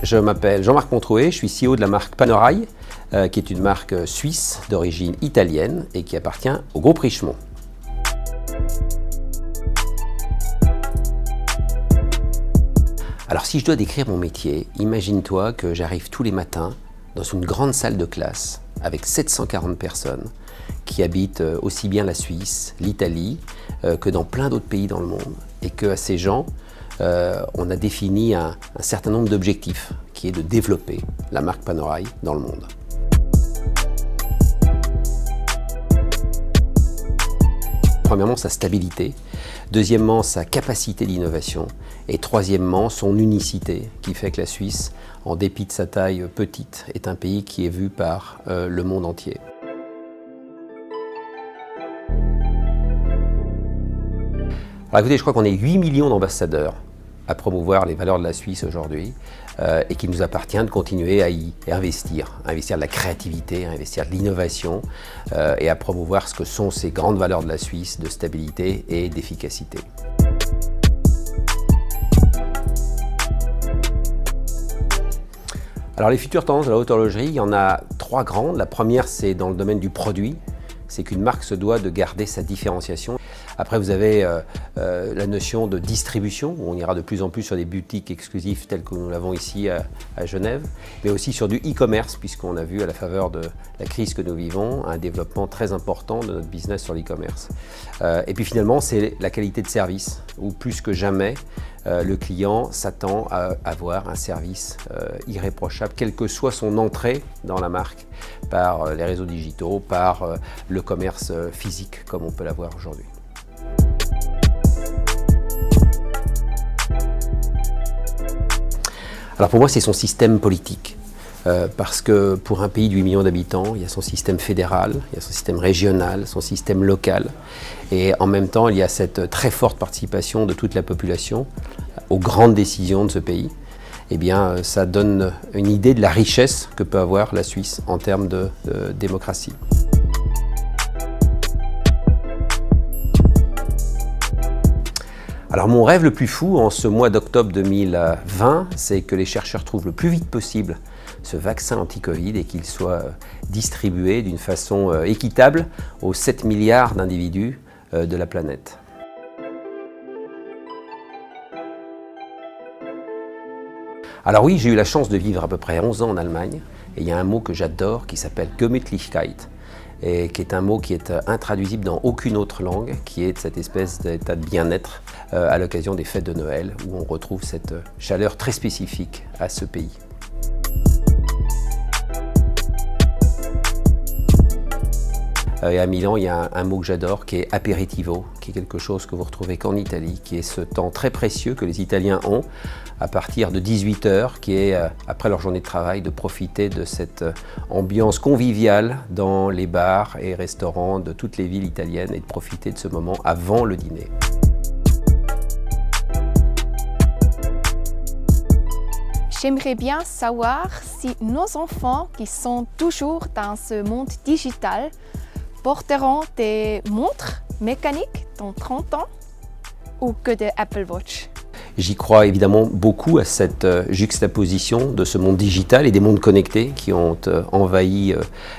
Je m'appelle Jean-Marc Montrouet, je suis CEO de la marque Panerai, qui est une marque suisse d'origine italienne et qui appartient au groupe Richemont. Alors si je dois décrire mon métier, imagine-toi que j'arrive tous les matins dans une grande salle de classe avec 740 personnes qui habitent aussi bien la Suisse, l'Italie, que dans plein d'autres pays dans le monde. Et qu'à ces gens, on a défini un certain nombre d'objectifs, qui est de développer la marque Panerai dans le monde. Premièrement, sa stabilité. Deuxièmement, sa capacité d'innovation. Et troisièmement, son unicité, qui fait que la Suisse, en dépit de sa taille petite, est un pays qui est vu par le monde entier. Alors écoutez, je crois qu'on est 8 millions d'ambassadeurs à promouvoir les valeurs de la Suisse aujourd'hui et qu'il nous appartient de continuer à y investir de la créativité, à investir de l'innovation et à promouvoir ce que sont ces grandes valeurs de la Suisse de stabilité et d'efficacité. Alors les futures tendances de la haute horlogerie, il y en a trois grandes. La première, c'est dans le domaine du produit. C'est qu'une marque se doit de garder sa différenciation. Après, vous avez la notion de distribution, où on ira de plus en plus sur des boutiques exclusives telles que nous l'avons ici à Genève, mais aussi sur du e-commerce, puisqu'on a vu à la faveur de la crise que nous vivons, un développement très important de notre business sur l'e-commerce. Et puis finalement, c'est la qualité de service, où plus que jamais, le client s'attend à avoir un service irréprochable, quelle que soit son entrée dans la marque, par les réseaux digitaux, par le commerce physique, comme on peut l'avoir aujourd'hui. Alors pour moi, c'est son système politique. Parce que pour un pays de 8 millions d'habitants, il y a son système fédéral, il y a son système régional, son système local. Et en même temps, il y a cette très forte participation de toute la population aux grandes décisions de ce pays. Eh bien, ça donne une idée de la richesse que peut avoir la Suisse en termes de démocratie. Alors mon rêve le plus fou en ce mois d'octobre 2020, c'est que les chercheurs trouvent le plus vite possible ce vaccin anti-Covid et qu'il soit distribué d'une façon équitable aux 7 milliards d'individus de la planète. Alors oui, j'ai eu la chance de vivre à peu près 11 ans en Allemagne et il y a un mot que j'adore qui s'appelle Gemütlichkeit et qui est un mot qui est intraduisible dans aucune autre langue, qui est cette espèce d'état de bien-être à l'occasion des fêtes de Noël où on retrouve cette chaleur très spécifique à ce pays. Et à Milan, il y a un mot que j'adore qui est aperitivo, qui est quelque chose que vous retrouvez qu'en Italie, qui est ce temps très précieux que les Italiens ont à partir de 18 h, qui est, après leur journée de travail, de profiter de cette ambiance conviviale dans les bars et restaurants de toutes les villes italiennes et de profiter de ce moment avant le dîner. J'aimerais bien savoir si nos enfants qui sont toujours dans ce monde digital porteront des montres mécaniques dans 30 ans ou que des Apple Watch? J'y crois évidemment beaucoup à cette juxtaposition de ce monde digital et des mondes connectés qui ont envahi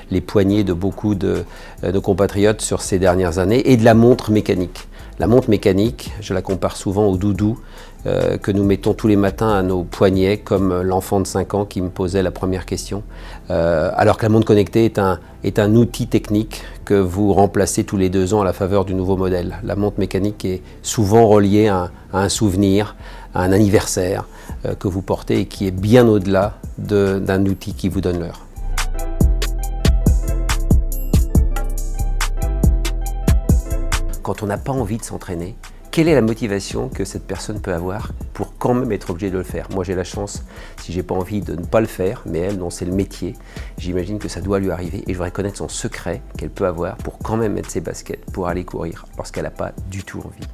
les poignets de beaucoup de nos compatriotes sur ces dernières années et de la montre mécanique. La montre mécanique, je la compare souvent au doudou que nous mettons tous les matins à nos poignets, comme l'enfant de 5 ans qui me posait la première question. Alors que la montre connectée est un outil technique que vous remplacez tous les 2 ans à la faveur du nouveau modèle. La montre mécanique est souvent reliée à un souvenir, à un anniversaire que vous portez et qui est bien au-delà d'un outil qui vous donne l'heure. Quand on n'a pas envie de s'entraîner, quelle est la motivation que cette personne peut avoir pour quand même être obligée de le faire? Moi j'ai la chance, si j'ai pas envie de ne pas le faire, mais elle, dont c'est le métier, j'imagine que ça doit lui arriver et je voudrais connaître son secret qu'elle peut avoir pour quand même mettre ses baskets, pour aller courir, lorsqu'elle n'a pas du tout envie.